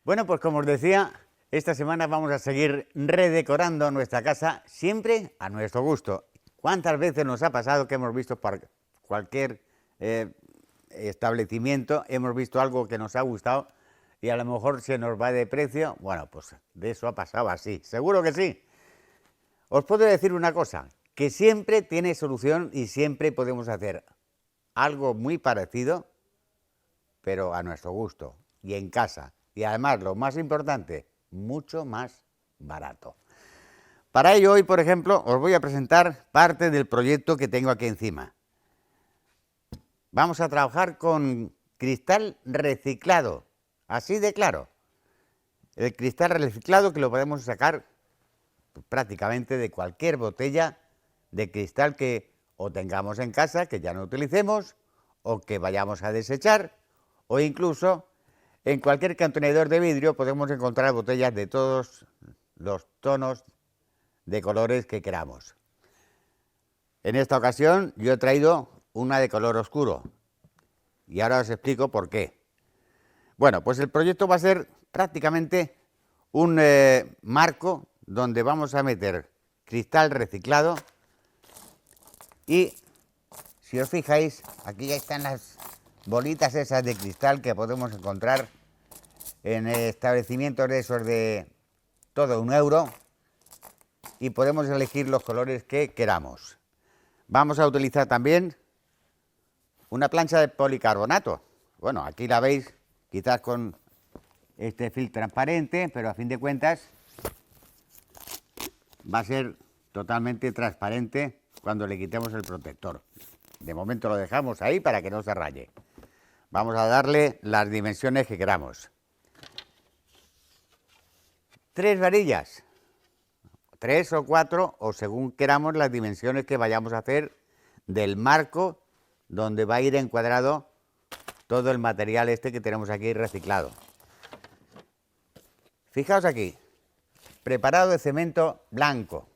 Bueno, pues como os decía, esta semana vamos a seguir redecorando nuestra casa, siempre a nuestro gusto. ¿Cuántas veces nos ha pasado que hemos visto por cualquier establecimiento, hemos visto algo que nos ha gustado y a lo mejor se nos va de precio? Bueno, pues de eso ha pasado así, seguro que sí. Os puedo decir una cosa, que siempre tiene solución y siempre podemos hacer algo muy parecido, pero a nuestro gusto y en casa. Y además, lo más importante, mucho más barato. Para ello, hoy, por ejemplo, os voy a presentar parte del proyecto que tengo aquí encima. Vamos a trabajar con cristal reciclado, así de claro. El cristal reciclado que lo podemos sacar prácticamente de cualquier botella de cristal que o tengamos en casa, que ya no utilicemos, o que vayamos a desechar, o incluso en cualquier contenedor de vidrio podemos encontrar botellas de todos los tonos de colores que queramos. En esta ocasión yo he traído una de color oscuro y ahora os explico por qué. Bueno, pues el proyecto va a ser prácticamente un marco donde vamos a meter cristal reciclado y si os fijáis, aquí ya están las bolitas esas de cristal que podemos encontrar en establecimientos de esos de todo €1 y podemos elegir los colores que queramos. Vamos a utilizar también una plancha de policarbonato. Bueno, aquí la veis quizás con este film transparente, pero a fin de cuentas va a ser totalmente transparente cuando le quitemos el protector. De momento lo dejamos ahí para que no se raye. Vamos a darle las dimensiones que queramos. 3 varillas, 3 o 4, o según queramos las dimensiones que vayamos a hacer del marco donde va a ir encuadrado todo el material este que tenemos aquí reciclado. Fijaos aquí, preparado de cemento blanco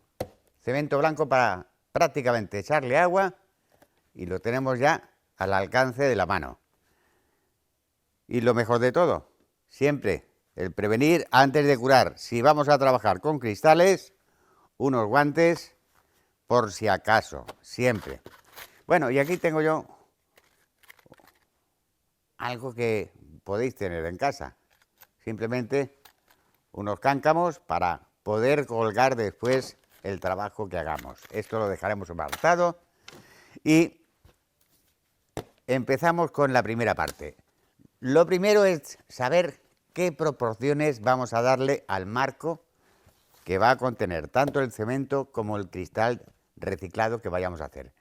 para prácticamente echarle agua y lo tenemos ya al alcance de la mano. Y lo mejor de todo, siempre el prevenir antes de curar. Si vamos a trabajar con cristales, unos guantes por si acaso, siempre. Bueno, y aquí tengo yo algo que podéis tener en casa. Simplemente unos cáncamos para poder colgar después el trabajo que hagamos. Esto lo dejaremos embalsado y empezamos con la primera parte. Lo primero es saber qué proporciones vamos a darle al marco que va a contener tanto el cemento como el cristal reciclado que vayamos a hacer.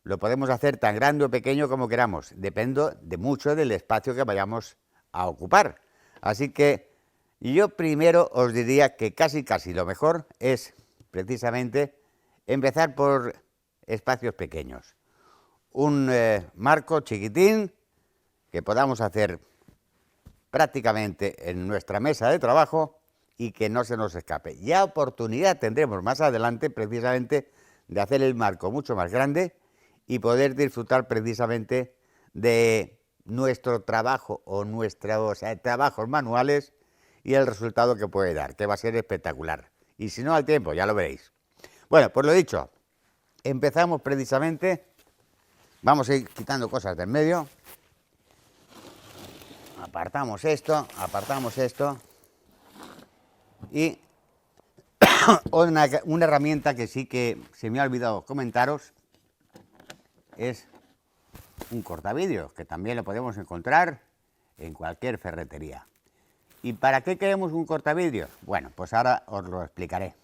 Lo podemos hacer tan grande o pequeño como queramos, depende de mucho del espacio que vayamos a ocupar. Así que yo primero os diría que casi lo mejor es precisamente empezar por espacios pequeños. Un marco chiquitín que podamos hacer prácticamente en nuestra mesa de trabajo y que no se nos escape. Ya oportunidad tendremos más adelante precisamente de hacer el marco mucho más grande y poder disfrutar precisamente de nuestro trabajo o nuestros trabajos manuales y el resultado que puede dar, que va a ser espectacular. Y si no, al tiempo, ya lo veréis. Bueno, pues lo dicho, empezamos precisamente, vamos a ir quitando cosas del medio. Apartamos esto y una herramienta que sí que se me ha olvidado comentaros es un cortavidrios, que también lo podemos encontrar en cualquier ferretería. ¿Y para qué queremos un cortavidrios? Bueno, pues ahora os lo explicaré.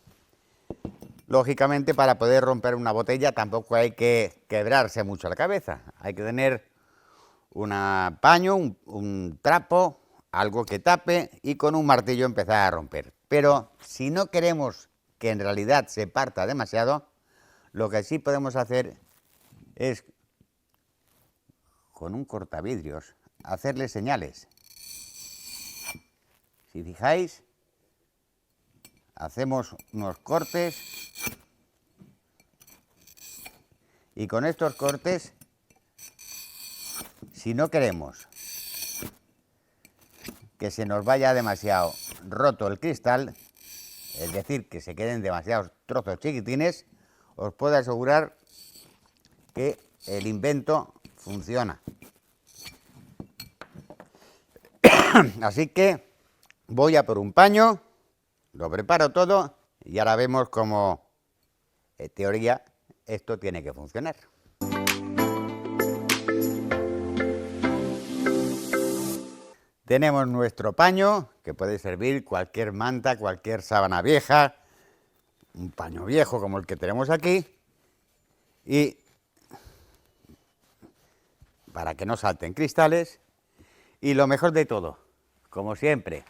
Lógicamente, para poder romper una botella tampoco hay que quebrarse mucho la cabeza, hay que tener un paño, un trapo, algo que tape y con un martillo empezar a romper. Pero si no queremos que en realidad se parta demasiado, lo que sí podemos hacer es con un cortavidrios hacerle señales. Si fijáis, hacemos unos cortes y con estos cortes, si no queremos que se nos vaya demasiado roto el cristal, es decir, que se queden demasiados trozos chiquitines, os puedo asegurar que el invento funciona. Así que voy a por un paño, lo preparo todo y ahora vemos cómo, en teoría, esto tiene que funcionar. Tenemos nuestro paño, que puede servir cualquier manta, cualquier sábana vieja, un paño viejo como el que tenemos aquí, y para que no salten cristales. Y lo mejor de todo, como siempre,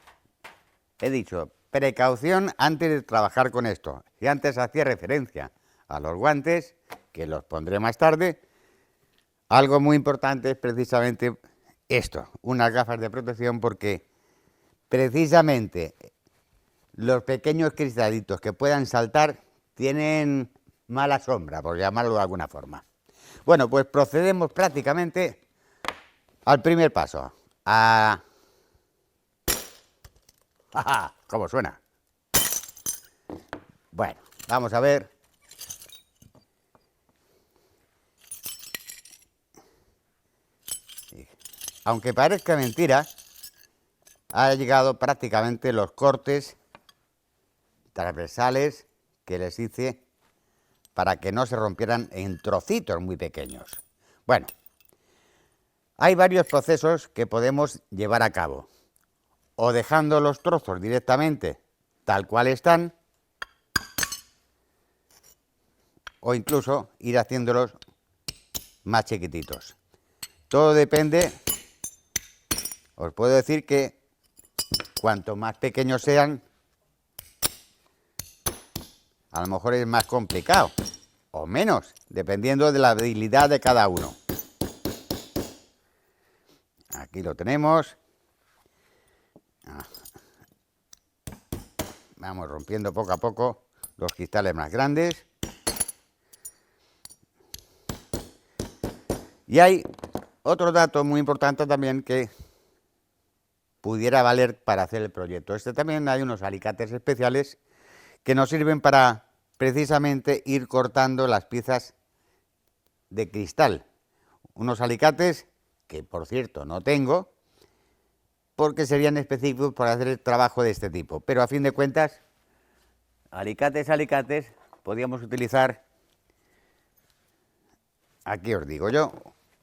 he dicho, precaución antes de trabajar con esto. Si antes hacía referencia a los guantes, que los pondré más tarde, algo muy importante es precisamente esto, unas gafas de protección, porque precisamente los pequeños cristalitos que puedan saltar tienen mala sombra, por llamarlo de alguna forma. Bueno, pues procedemos prácticamente al primer paso. ¡Ja, ja! ¿Cómo suena? Bueno, vamos a ver. Aunque parezca mentira, ha llegado prácticamente los cortes transversales que les hice para que no se rompieran en trocitos muy pequeños. Bueno, hay varios procesos que podemos llevar a cabo, o dejando los trozos directamente tal cual están, o incluso ir haciéndolos más chiquititos. Todo depende. Os puedo decir que cuanto más pequeños sean, a lo mejor es más complicado, o menos, dependiendo de la habilidad de cada uno. Aquí lo tenemos. Vamos rompiendo poco a poco los cristales más grandes. Y hay otro dato muy importante también que pudiera valer para hacer el proyecto. También hay unos alicates especiales que nos sirven para precisamente ir cortando las piezas de cristal. Unos alicates que, por cierto, no tengo, porque serían específicos para hacer el trabajo de este tipo. Pero a fin de cuentas, alicates, podríamos utilizar, aquí os digo yo,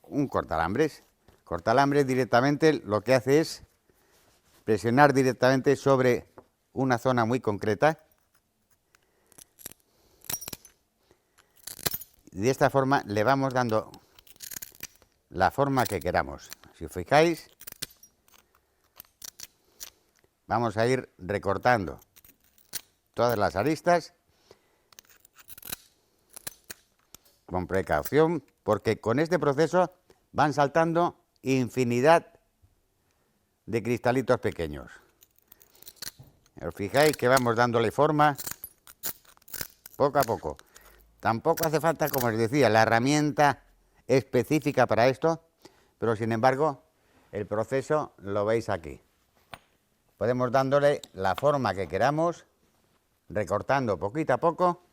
un cortalambres. Cortalambres directamente lo que hace es presionar directamente sobre una zona muy concreta. De esta forma le vamos dando la forma que queramos. Si os fijáis, vamos a ir recortando todas las aristas con precaución, porque con este proceso van saltando infinidad de cristalitos pequeños. Os fijáis que vamos dándole forma poco a poco. Tampoco hace falta, como os decía, la herramienta específica para esto, pero sin embargo el proceso lo veis aquí. Podemos dándole la forma que queramos, recortando poquito a poco,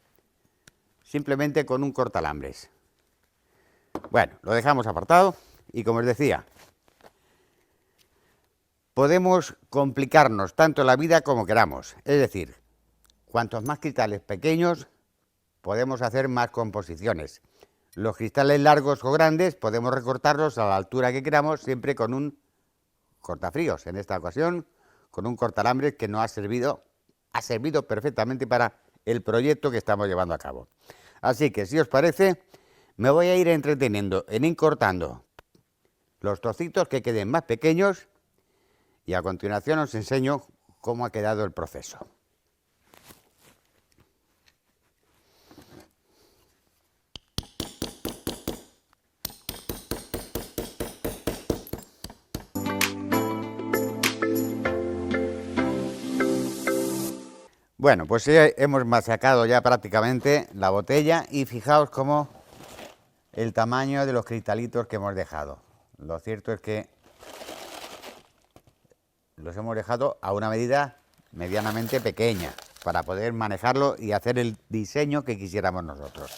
simplemente con un cortalambres. Bueno, lo dejamos apartado y, como os decía, podemos complicarnos tanto la vida como queramos. Es decir, cuantos más cristales pequeños, podemos hacer más composiciones. Los cristales largos o grandes podemos recortarlos a la altura que queramos, siempre con un cortafríos. En esta ocasión, con un cortalambres que nos ha servido perfectamente para el proyecto que estamos llevando a cabo. Así que, si os parece, me voy a ir entreteniendo en ir cortando los trocitos que queden más pequeños y a continuación os enseño cómo ha quedado el proceso. Bueno, pues hemos machacado ya prácticamente la botella y fijaos cómo el tamaño de los cristalitos que hemos dejado. Lo cierto es que los hemos dejado a una medida medianamente pequeña para poder manejarlo y hacer el diseño que quisiéramos nosotros.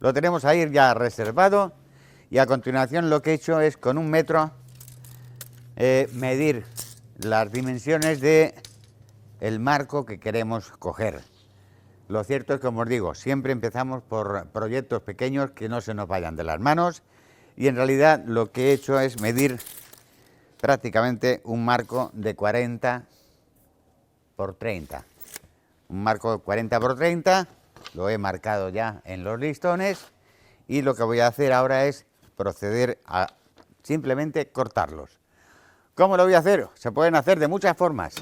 Lo tenemos ahí ya reservado y a continuación lo que he hecho es con 1 metro medir las dimensiones de el marco que queremos coger. Lo cierto es que, como os digo, siempre empezamos por proyectos pequeños que no se nos vayan de las manos y en realidad lo que he hecho es medir prácticamente un marco de 40 por 30. Un marco de 40 por 30, lo he marcado ya en los listones y lo que voy a hacer ahora es proceder a simplemente cortarlos. ¿Cómo lo voy a hacer? Se pueden hacer de muchas formas,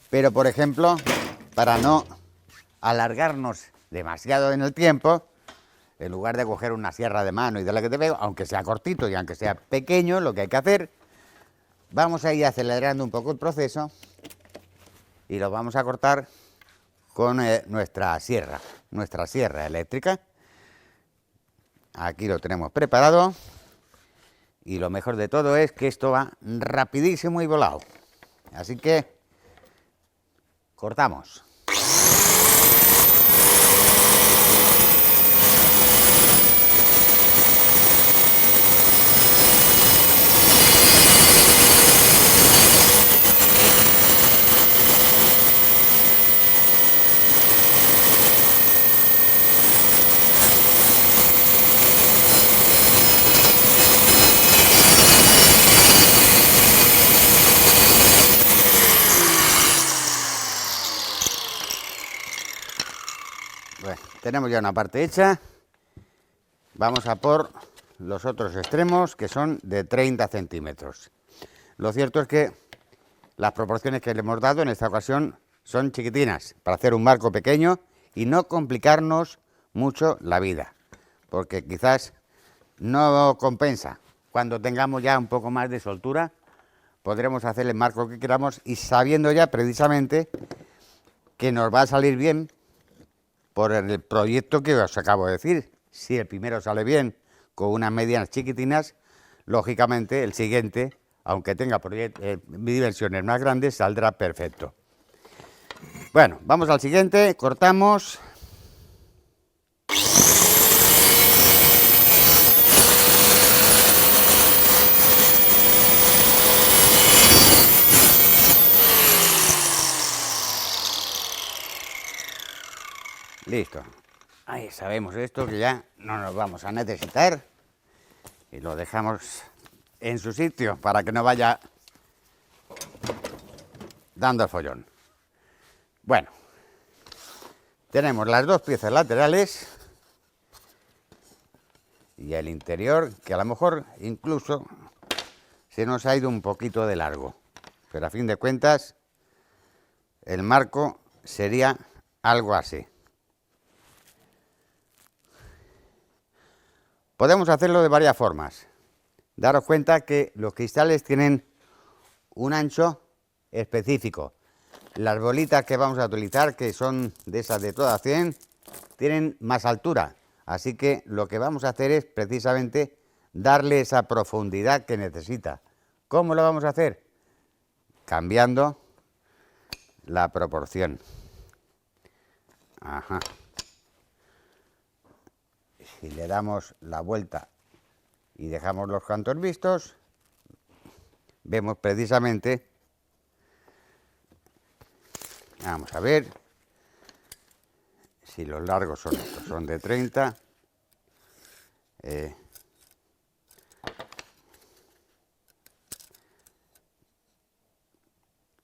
pero por ejemplo, para no alargarnos demasiado en el tiempo, en lugar de coger una sierra de mano y de la que te veo, aunque sea cortito y aunque sea pequeño, lo que hay que hacer, vamos a ir acelerando un poco el proceso y lo vamos a cortar con nuestra sierra eléctrica. Aquí lo tenemos preparado y lo mejor de todo es que esto va rapidísimo y volado. Así que cortamos. Bueno, tenemos ya una parte hecha. Vamos a por los otros extremos, que son de 30 centímetros. Lo cierto es que las proporciones que le hemos dado en esta ocasión son chiquitinas, para hacer un marco pequeño y no complicarnos mucho la vida, porque quizás no compensa. Cuando tengamos ya un poco más de soltura, podremos hacer el marco que queramos y sabiendo ya precisamente que nos va a salir bien por el proyecto que os acabo de decir. Si el primero sale bien con unas medianas chiquitinas, lógicamente el siguiente, aunque tenga dimensiones más grandes, saldrá perfecto. Bueno, vamos al siguiente, cortamos. Listo. Ahí sabemos esto que ya no nos vamos a necesitar y lo dejamos en su sitio para que no vaya dando el follón. Bueno, tenemos las dos piezas laterales y el interior, que a lo mejor incluso se nos ha ido un poquito de largo, pero a fin de cuentas el marco sería algo así. Podemos hacerlo de varias formas. Daros cuenta que los cristales tienen un ancho específico. Las bolitas que vamos a utilizar, que son de esas de todas 100, tienen más altura. Así que lo que vamos a hacer es precisamente darle esa profundidad que necesita. ¿Cómo lo vamos a hacer? Cambiando la proporción. Ajá. Si le damos la vuelta y dejamos los cantos vistos, vemos precisamente, vamos a ver si los largos son estos, son de 30,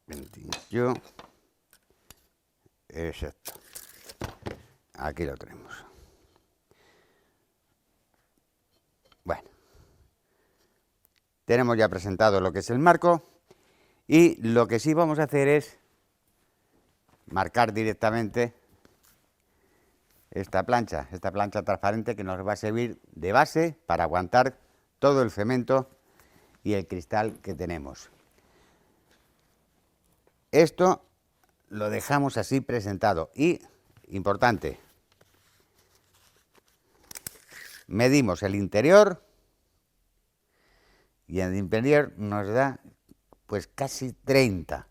28, exacto, aquí lo tenemos. Bueno, tenemos ya presentado lo que es el marco y lo que sí vamos a hacer es marcar directamente esta plancha transparente que nos va a servir de base para aguantar todo el cemento y el cristal que tenemos. Esto lo dejamos así presentado y, importante, medimos el interior y el interior nos da pues casi 30.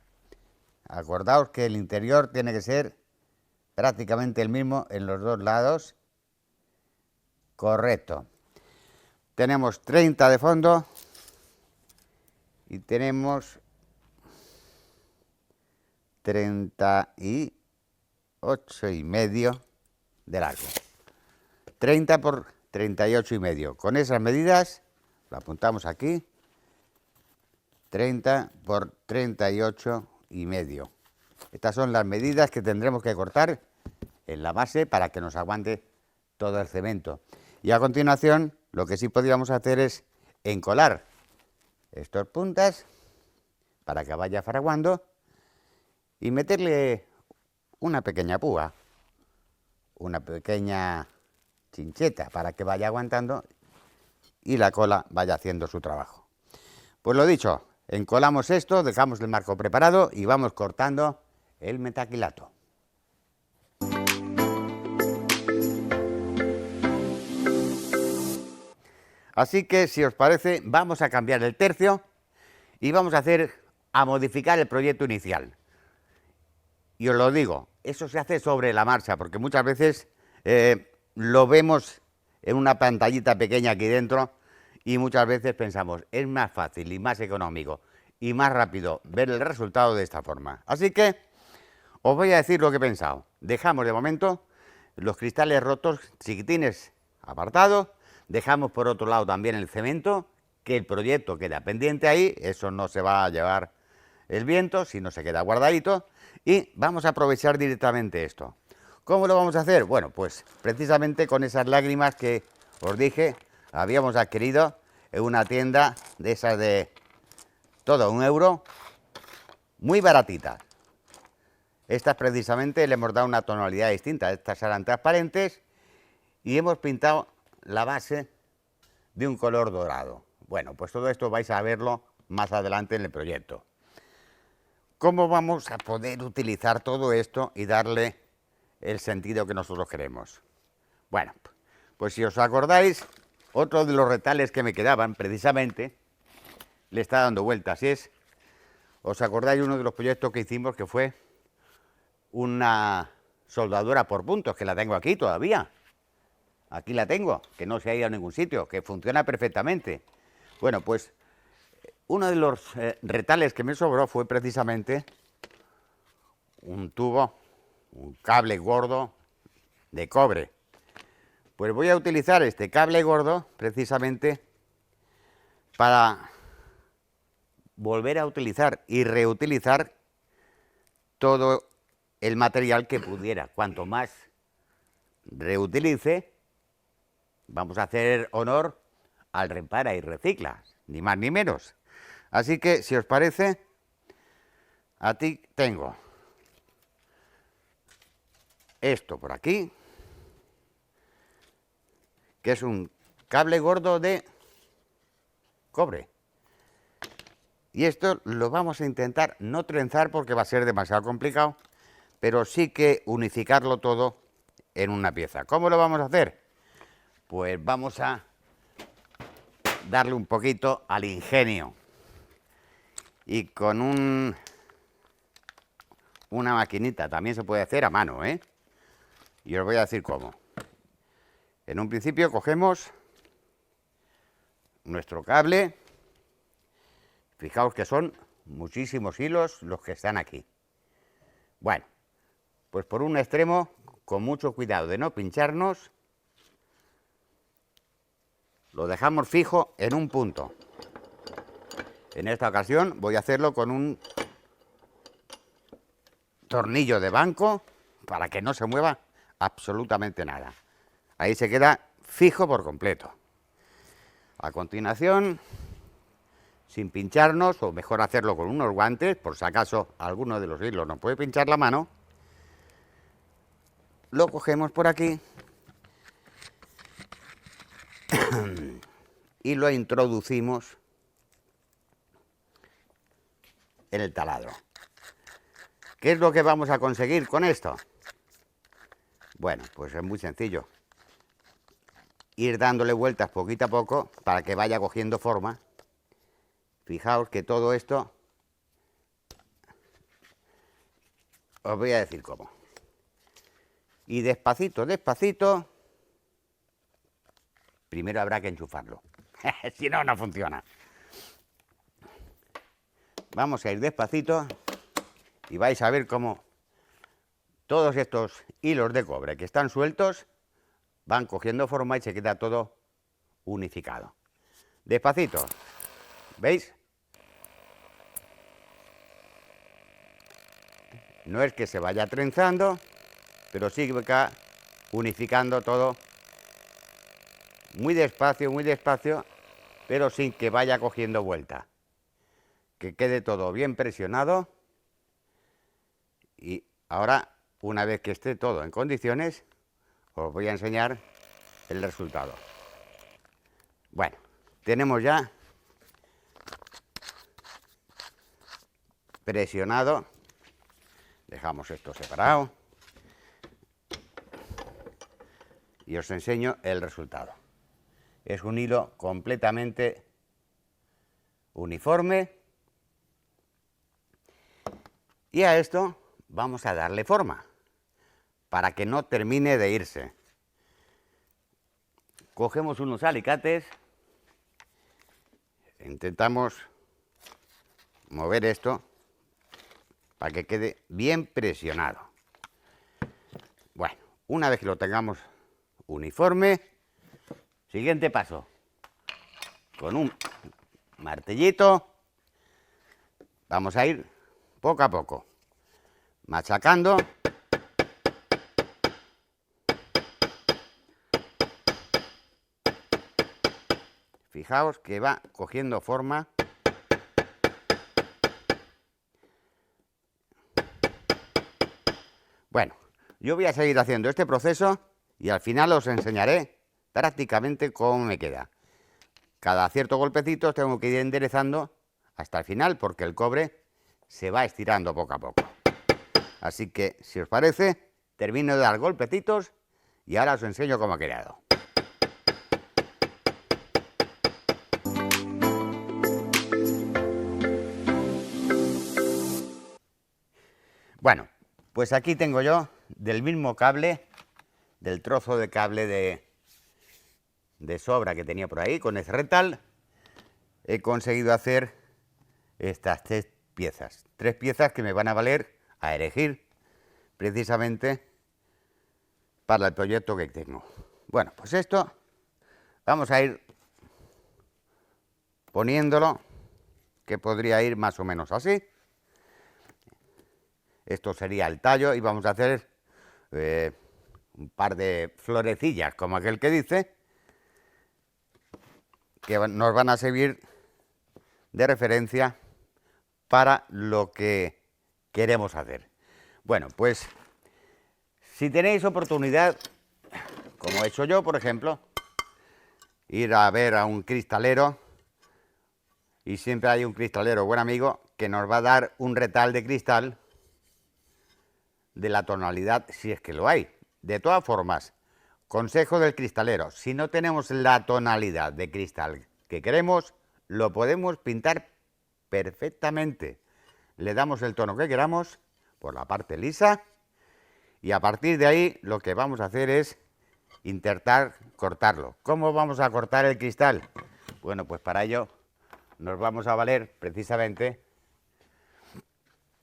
Acordaos que el interior tiene que ser prácticamente el mismo en los dos lados. Correcto. Tenemos 30 de fondo y tenemos 38,5 de largo. 30 por 38,5. Con esas medidas, lo apuntamos aquí, 30 por 38,5. Estas son las medidas que tendremos que cortar en la base para que nos aguante todo el cemento. Y a continuación, lo que sí podríamos hacer es encolar estas puntas para que vaya fraguando y meterle una pequeña púa, una pequeña chincheta para que vaya aguantando y la cola vaya haciendo su trabajo. Pues lo dicho, encolamos esto, dejamos el marco preparado y vamos cortando el metacrilato. Así que, si os parece, vamos a cambiar el tercio y vamos a modificar el proyecto inicial. Y os lo digo, eso se hace sobre la marcha, porque muchas veces lo vemos en una pantallita pequeña aquí dentro y muchas veces pensamos, es más fácil y más económico y más rápido ver el resultado de esta forma. Así que os voy a decir lo que he pensado. Dejamos de momento los cristales rotos chiquitines apartados, dejamos por otro lado también el cemento, que el proyecto queda pendiente ahí, eso no se va a llevar el viento, sino se queda guardadito, y vamos a aprovechar directamente esto. ¿Cómo lo vamos a hacer? Bueno, pues precisamente con esas lágrimas que os dije, habíamos adquirido en una tienda de esas de todo €1, muy baratitas. Estas precisamente le hemos dado una tonalidad distinta, estas eran transparentes y hemos pintado la base de un color dorado. Bueno, pues todo esto vais a verlo más adelante en el proyecto. ¿Cómo vamos a poder utilizar todo esto y darle el sentido que nosotros queremos? Bueno, pues si os acordáis, otro de los retales que me quedaban, precisamente, le está dando vueltas, y ¿os acordáis uno de los proyectos que hicimos que fue una soldadura por puntos, que la tengo aquí todavía? Aquí la tengo, que no se ha ido a ningún sitio, que funciona perfectamente. Bueno, pues uno de los retales que me sobró fue precisamente un tubo, un cable gordo de cobre. Pues voy a utilizar este cable gordo precisamente para volver a utilizar y reutilizar todo el material que pudiera. Cuanto más reutilice, vamos a hacer honor al repara y recicla, ni más ni menos. Así que, si os parece, a ti tengo esto por aquí, que es un cable gordo de cobre. Y esto lo vamos a intentar no trenzar porque va a ser demasiado complicado, pero sí que unificarlo todo en una pieza. ¿Cómo lo vamos a hacer? Pues vamos a darle un poquito al ingenio. Y con una maquinita, también se puede hacer a mano, ¿eh? Y os voy a decir cómo. En un principio cogemos nuestro cable. Fijaos que son muchísimos hilos los que están aquí. Bueno, pues por un extremo, con mucho cuidado de no pincharnos, lo dejamos fijo en un punto. En esta ocasión voy a hacerlo con un tornillo de banco para que no se mueva absolutamente nada. Ahí se queda fijo por completo. A continuación, sin pincharnos, o mejor hacerlo con unos guantes, por si acaso alguno de los hilos nos puede pinchar la mano, lo cogemos por aquí y lo introducimos en el taladro. ¿Qué es lo que vamos a conseguir con esto? Bueno, pues es muy sencillo. Ir dándole vueltas poquito a poco para que vaya cogiendo forma. Fijaos que todo esto Os voy a decir cómo. Y despacito, despacito, primero habrá que enchufarlo. Si no, no funciona. Vamos a ir despacito y vais a ver cómo todos estos hilos de cobre que están sueltos van cogiendo forma y se queda todo unificado. Despacito. ¿Veis? No es que se vaya trenzando, pero sí que va unificando todo muy despacio, pero sin que vaya cogiendo vuelta. Que quede todo bien presionado. Y ahora, una vez que esté todo en condiciones, os voy a enseñar el resultado. Bueno, tenemos ya presionado. Dejamos esto separado. Y os enseño el resultado. Es un hilo completamente uniforme. Y a esto vamos a darle forma, para que no termine de irse. Cogemos unos alicates, intentamos mover esto para que quede bien presionado. Bueno, una vez que lo tengamos uniforme, siguiente paso, con un martillito vamos a ir poco a poco machacando. Fijaos que va cogiendo forma. Bueno, yo voy a seguir haciendo este proceso y al final os enseñaré prácticamente cómo me queda. Cada cierto golpecito tengo que ir enderezando hasta el final porque el cobre se va estirando poco a poco. Así que, si os parece, termino de dar golpecitos y ahora os enseño cómo ha quedado. Bueno, pues aquí tengo yo del mismo cable, del trozo de cable de sobra que tenía por ahí, con ese retal, he conseguido hacer estas tres piezas que me van a valer a elegir precisamente para el proyecto que tengo. Bueno, pues esto vamos a ir poniéndolo, que podría ir más o menos así. Esto sería el tallo y vamos a hacer un par de florecillas, como aquel que dice, que nos van a servir de referencia para lo que queremos hacer. Bueno, pues si tenéis oportunidad, como he hecho yo, por ejemplo, ir a ver a un cristalero, y siempre hay un cristalero buen amigo que nos va a dar un retal de cristal de la tonalidad, si es que lo hay. De todas formas, consejo del cristalero, si no tenemos la tonalidad de cristal que queremos, lo podemos pintar perfectamente. Le damos el tono que queramos por la parte lisa y a partir de ahí lo que vamos a hacer es intentar cortarlo. ¿Cómo vamos a cortar el cristal? Bueno, pues para ello nos vamos a valer precisamente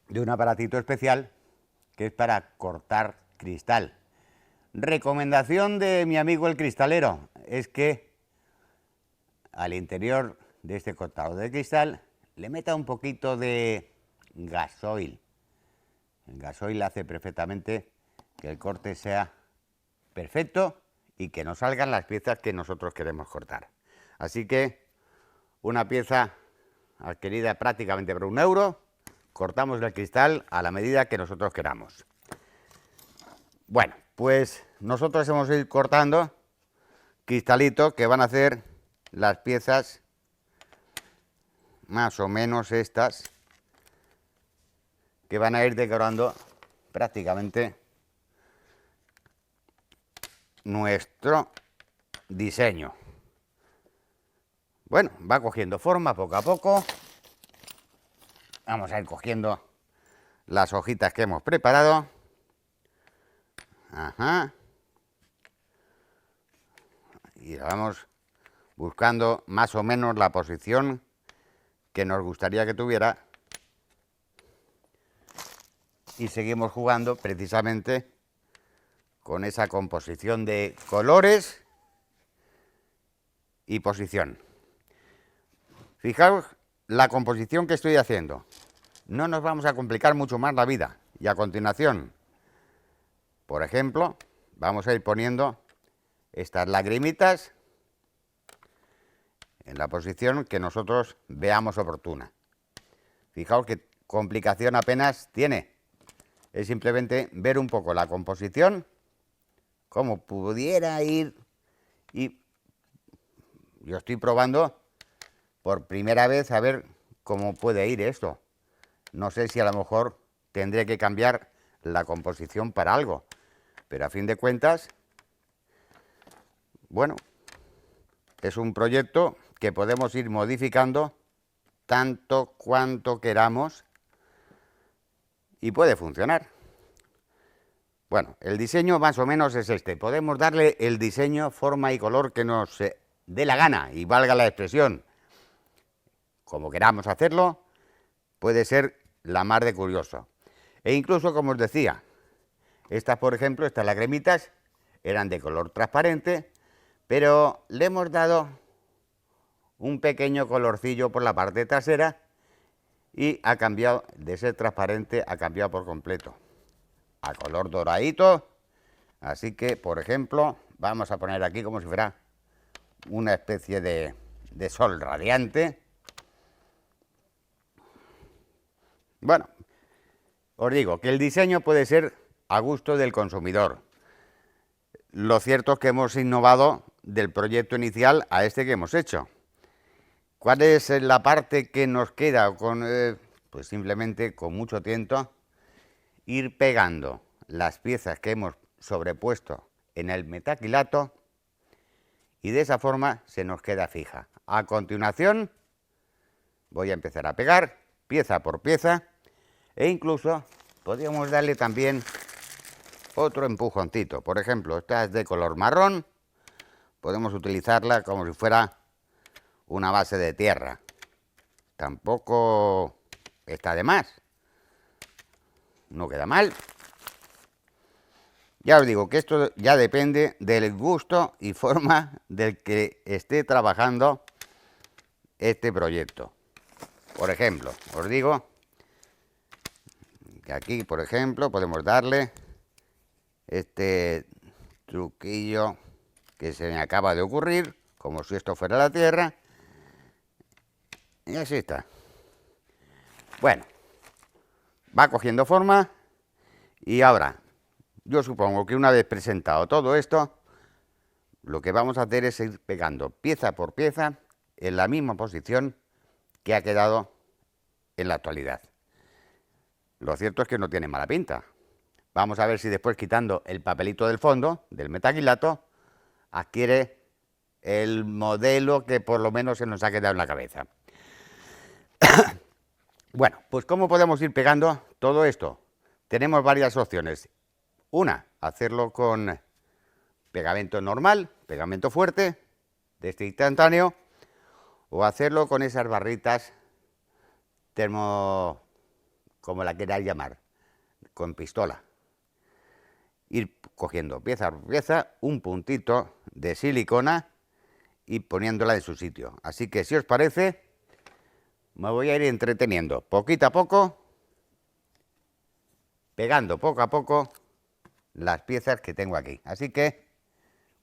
de un aparatito especial que es para cortar cristal. Recomendación de mi amigo el cristalero es que al interior de este cortador de cristal le meta un poquito de gasoil. El gasoil hace perfectamente que el corte sea perfecto y que nos salgan las piezas que nosotros queremos cortar. Así que una pieza adquirida prácticamente por €1, cortamos el cristal a la medida que nosotros queramos. Bueno, pues nosotros hemos ido cortando cristalitos que van a hacer las piezas más o menos estas, que van a ir decorando prácticamente nuestro diseño. Bueno, va cogiendo forma poco a poco. Vamos a ir cogiendo las hojitas que hemos preparado. Ajá. Y vamos buscando más o menos la posición que nos gustaría que tuviera. Y seguimos jugando precisamente con esa composición de colores y posición. Fijaos la composición que estoy haciendo. No nos vamos a complicar mucho más la vida. Y a continuación, por ejemplo, vamos a ir poniendo estas lagrimitas en la posición que nosotros veamos oportuna. Fijaos qué complicación apenas tiene. Es simplemente ver un poco la composición, cómo pudiera ir, y yo estoy probando por primera vez a ver cómo puede ir esto. No sé si a lo mejor tendré que cambiar la composición para algo, pero a fin de cuentas, bueno, es un proyecto que podemos ir modificando tanto cuanto queramos y puede funcionar. Bueno, el diseño más o menos es este. Podemos darle el diseño, forma y color que nos dé la gana y valga la expresión. Como queramos hacerlo, puede ser la mar de curioso. E incluso, como os decía, estas, por ejemplo, estas lagrimitas eran de color transparente, pero le hemos dado un pequeño colorcillo por la parte trasera y ha cambiado de ser transparente, ha cambiado por completo a color doradito. Así que, por ejemplo, vamos a poner aquí como si fuera una especie de sol radiante. Bueno, os digo que el diseño puede ser a gusto del consumidor. Lo cierto es que hemos innovado del proyecto inicial a este que hemos hecho. ¿Cuál es la parte que nos queda? Pues simplemente con mucho tiento ir pegando las piezas que hemos sobrepuesto en el metacrilato y de esa forma se nos queda fija. A continuación voy a empezar a pegar pieza por pieza e incluso podríamos darle también otro empujoncito. Por ejemplo, esta es de color marrón, podemos utilizarla como si fuera una base de tierra. Tampoco está de más. No queda mal. Ya os digo que esto ya depende del gusto y forma del que esté trabajando este proyecto. Por ejemplo, os digo que aquí, por ejemplo, podemos darle este truquillo que se me acaba de ocurrir, como si esto fuera la tierra. Y así está. Bueno, va cogiendo forma y ahora, yo supongo que una vez presentado todo esto, lo que vamos a hacer es ir pegando pieza por pieza en la misma posición que ha quedado en la actualidad. Lo cierto es que no tiene mala pinta. Vamos a ver si después, quitando el papelito del fondo, del metacrilato, adquiere el modelo que por lo menos se nos ha quedado en la cabeza. Bueno, pues ¿cómo podemos ir pegando todo esto? Tenemos varias opciones. Una, hacerlo con pegamento normal, pegamento fuerte, de este instantáneo, o hacerlo con esas barritas termo, como la queráis llamar, con pistola. Ir cogiendo pieza por pieza un puntito de silicona y poniéndola en su sitio. Así que, si os parece, me voy a ir entreteniendo poquito a poco, pegando poco a poco las piezas que tengo aquí. Así que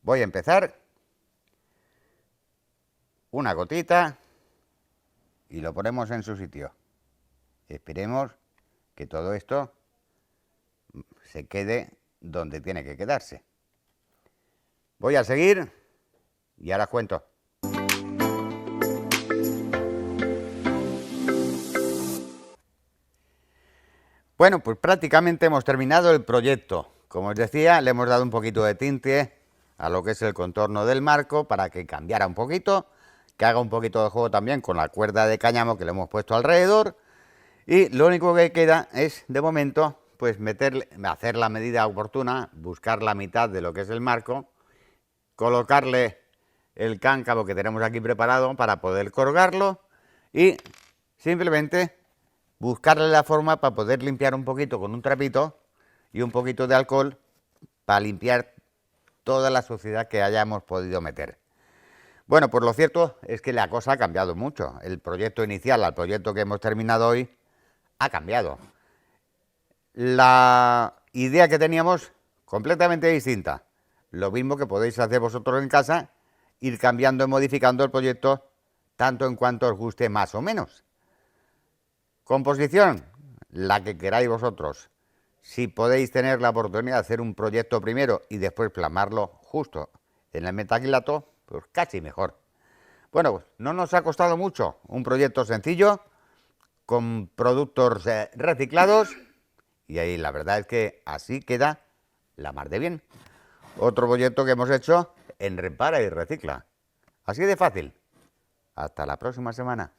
voy a empezar una gotita y lo ponemos en su sitio. Esperemos que todo esto se quede donde tiene que quedarse. Voy a seguir y ahora cuento. Bueno, pues prácticamente hemos terminado el proyecto. Como os decía, le hemos dado un poquito de tinte a lo que es el contorno del marco para que cambiara un poquito, que haga un poquito de juego también con la cuerda de cáñamo que le hemos puesto alrededor. Y lo único que queda es, de momento, pues hacer la medida oportuna, buscar la mitad de lo que es el marco, colocarle el cáncavo que tenemos aquí preparado para poder colgarlo y simplemente buscarle la forma para poder limpiar un poquito con un trapito y un poquito de alcohol para limpiar toda la suciedad que hayamos podido meter. Bueno, pues lo cierto es que la cosa ha cambiado mucho. El proyecto inicial al proyecto que hemos terminado hoy ha cambiado. La idea que teníamos completamente distinta. Lo mismo que podéis hacer vosotros en casa, ir cambiando y modificando el proyecto tanto en cuanto os guste más o menos. Composición, la que queráis vosotros. Si podéis tener la oportunidad de hacer un proyecto primero y después plasmarlo justo en el metacrilato, pues casi mejor. Bueno, pues no nos ha costado mucho, un proyecto sencillo, con productos reciclados, y ahí la verdad es que así queda la mar de bien. Otro proyecto que hemos hecho en Repara y Recicla. Así de fácil. Hasta la próxima semana.